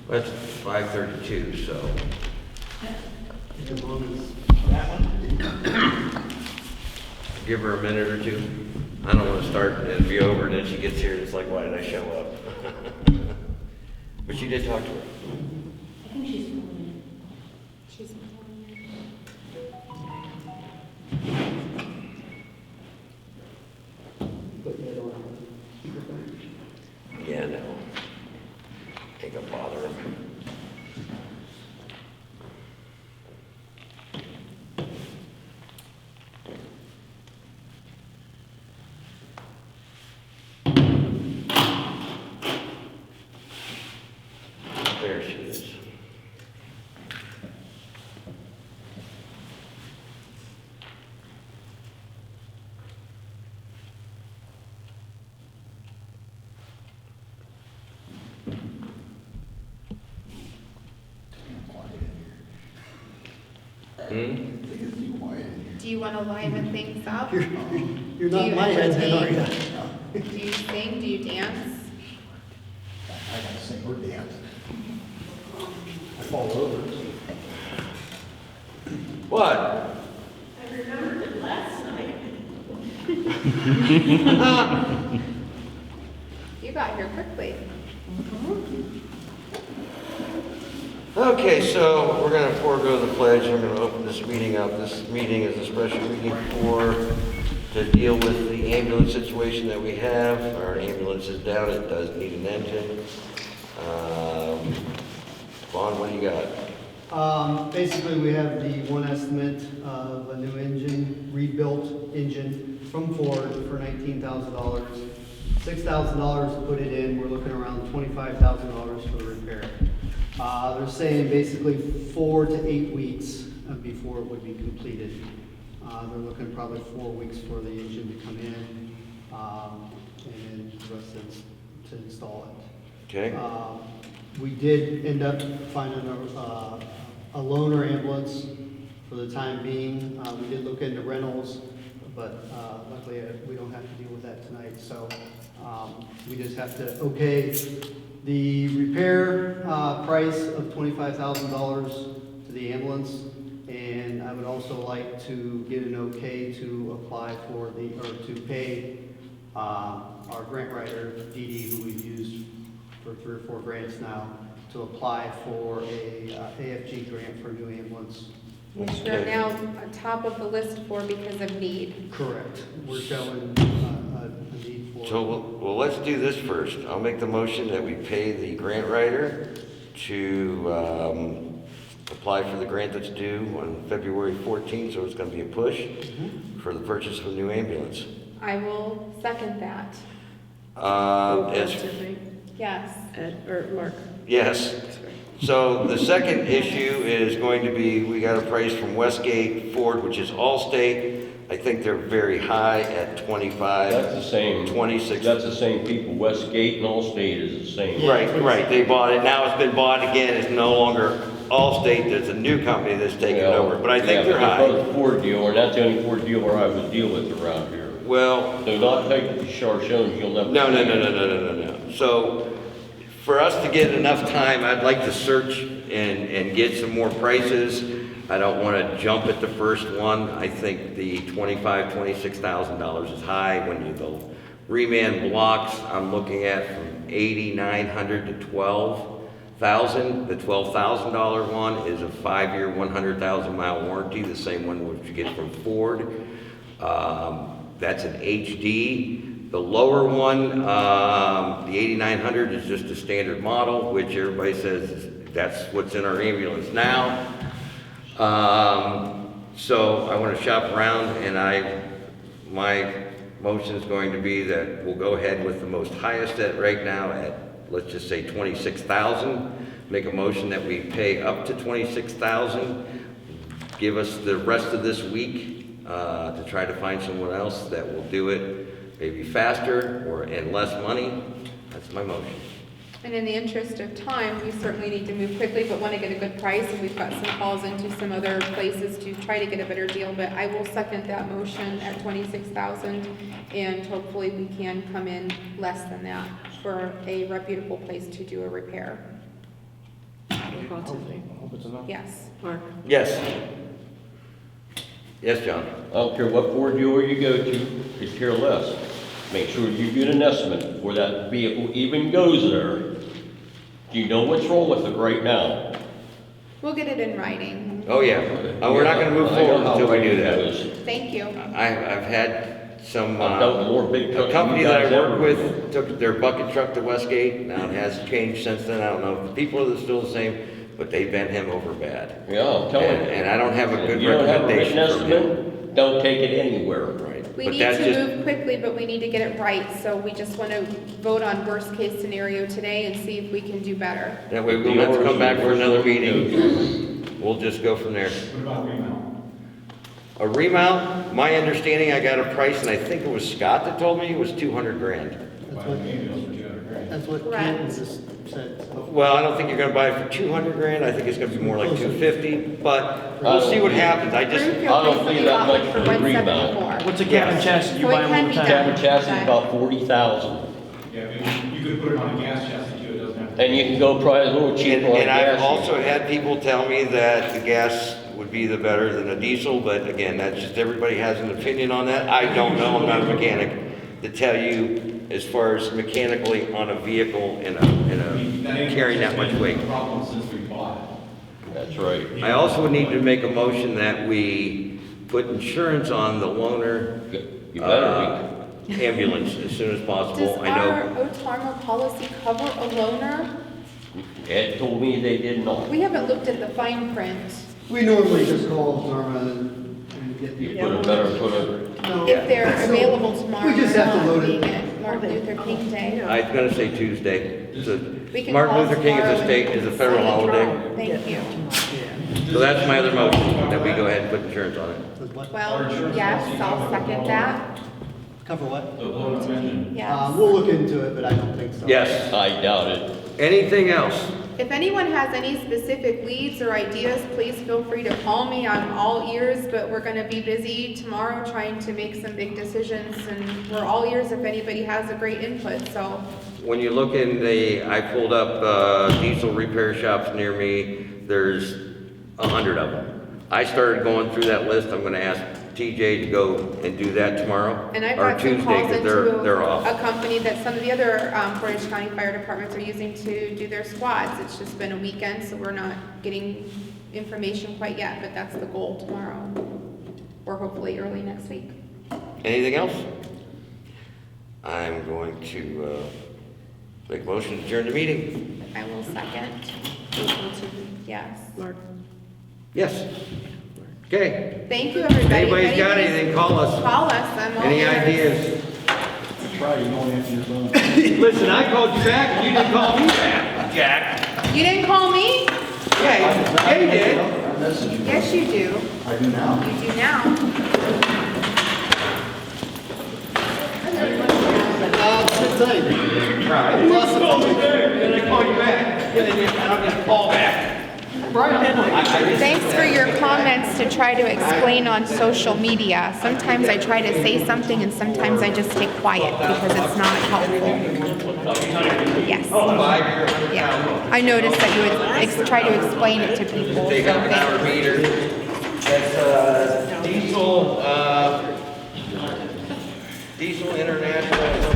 That's 5:32, so. As long as that one. Give her a minute or two. I don't want to start and it'll be over and then she gets here and it's like, why did I show up? But you did talk to her. I think she's pulling in. She's pulling in. Put that on speakerphone. Yeah, no. Ain't gonna bother him. There she is. Do you want to liven things up? You're Do not you my head, are entertain? you? Do you sing? Do you dance? I gotta sing or dance. I fall over. What? I remembered it last night. You got here quickly. Okay, so we're gonna forego the pledge. I'm gonna open this meeting up. This meeting is a special meeting to deal with the ambulance situation that we have. Our ambulance is down. It does need an engine. Vaughn, what do you got? Basically, we have the one estimate of a new engine, rebuilt engine from Ford for $19,000. $6,000 to put it in. We're looking around $25,000 for the repair. They're saying basically 4 to 8 weeks before it would be completed. They're looking probably 4 weeks for the engine to come in, and the rest to install it. Okay. We did end up finding a loaner ambulance for the time being. We did look into rentals, but luckily we don't have to deal with that tonight. So we just have to okay the repair price of $25,000 to the ambulance. And I would also like to get an okay to apply for to pay our grant writer, Dee Dee, who we've used for 3 or 4 grants now, to apply for a AFG grant for a new ambulance. Which we're now on top of the list for because of need. Correct. We're showing a need for. So, well, let's do this first. I'll make the motion that we pay the grant writer to apply for the grant that's due on February 14th, so it's going to be a push for the purchase of a new ambulance. I will second that. Yes. Ed, or Mark. Yes. So the second issue is going to be, we got a price from Westgate Ford, which is Allstate. I think they're very high at 25. That's the same. 26. That's the same people. Westgate and Allstate is the same. Right. They bought it. Now it's been bought again. It's no longer Allstate. There's a new company that's taking it over. But I think they're high. Both Ford dealer, and that's the only Ford dealer I would deal with around here. Well, Do not take it to Shows. You'll never. no. So for us to get enough time, I'd like to search and get some more prices. I don't want to jump at the first one. I think the $26,000 is high. When you go reman blocks, I'm looking at from $8,900 to $12,000. The $12,000 one is a 5-year, 100,000 mile warranty, the same one which you get from Ford. That's an HD. The lower one, the 8,900 is just a standard model, which everybody says that's what's in our ambulance now. So I want to shop around, and my motion is going to be that we'll go ahead with the most highest at right now at, let's just say 26,000. Make a motion that we pay up to 26,000. Give us the rest of this week to try to find someone else that will do it maybe faster and less money. That's my motion. And in the interest of time, we certainly need to move quickly, but want to get a good price, and we've got some calls into some other places to try to get a better deal. But I will second that motion at 26,000, and hopefully we can come in less than that for a reputable place to do a repair. Call Tiffany. Yes. Mark? Yes. Yes, John? I don't care what Ford dealer you go to, could care less. Make sure you get an estimate before that vehicle even goes there. Do you know what's wrong with it right now? We'll get it in writing. Oh, yeah. We're not gonna move I know forward how until we right do it that. goes. Thank you. I've had some, I've dealt with more big trucks a company than you that guys I work ever with took their bucket truck to Westgate. Now it has changed since then. I don't know if the people are still the same, but they bent him over bad. Yeah, I'm telling you. And I don't have a good If you don't have a written recommendation from him. estimate, don't take it anywhere. Right. We But need that's to just, move quickly, but we need to get it right, so we just want to vote on worst-case scenario today and see if we can do better. that way we don't have to come back for another meeting. We'll just go from there. What about remount? A remount, my understanding, I got a price, and I think it was Scott that told me it was 200 grand. That's Buy what, an ambulance for 200 grand. that's what Correct. Canton just said. So. Well, I don't think you're gonna buy it for 200 grand, I think it's gonna be more like 250, but we'll see what happens, I just, Broomfield I don't recently see that bought much one for for the 174. rebound. What's a cabin chassis? You So buy it them can all be the time. done. Cabin chassis is about 40,000. Yeah, I mean, you could put it on a gas chassis too, it doesn't have to. And you can go probably a little cheaper on and I've gas. also had people tell me that the gas would be the better than a diesel, but again, that's just, everybody has an opinion on that. I don't know, I'm not a mechanic, to tell you as far as mechanically on a vehicle in a carrying that much weight. Problem since we bought it. That's right. I also would need to make a motion that we put insurance on the loaner You better ambulance as soon as Does possible. I our know, OTARMA policy cover a loaner? be. Ed told me they did not. We haven't looked at the fine print. We normally just call Norma and get You the. put a better, put a, No. If they're available tomorrow, We just or have to not, load it. being it Martin Luther King Day. I was gonna say Tuesday. So We can Martin call Luther King tomorrow is a state, and is a federal sign it. holiday. Thank you. Yeah. So that's my other motion, that we go ahead and put insurance on it. Does what? Well, yes, I'll second that. Cover what? The blown up engine. Yes. We'll look into it, but I don't think so. Yes. I doubt it. Anything else? If anyone has any specific leads or ideas, please feel free to call me. I'm all ears, but we're gonna be busy tomorrow trying to make some big decisions, and we're all ears if anybody has a great input, so. When you look in I pulled up diesel repair shops near me, there's 100 of them. I started going through that list, I'm gonna ask TJ to go and do that tomorrow, And I've or got some Tuesday, calls because into they're a off. company that some of the other Portage County Fire Departments are using to do their squads. It's just been a weekend, so we're not getting information quite yet, but that's the goal tomorrow, or hopefully early next week. Anything else? I'm going to make a motion to adjourn the meeting. I will second. Yes. Mark? Yes. Okay. Thank you, everybody. If anybody's got Anybody's- anything, call us. Call us, I'm all Any ears. ideas? Try, you don't answer your phone. Listen, I called you back and you didn't call me back, Jack. You didn't call me? Yeah, you did. I message you. Yes, you do. I do now. You do now. Good thing. Right. Lots of fun. And I call you back, and then I don't get a call back. Thanks for your comments to try to explain on social media. Sometimes I try to say something and sometimes I just stay quiet because it's not helpful. Yes. Yeah. I noticed that you would try to explain it to people. Take so up an hour thank you. meter. That's diesel international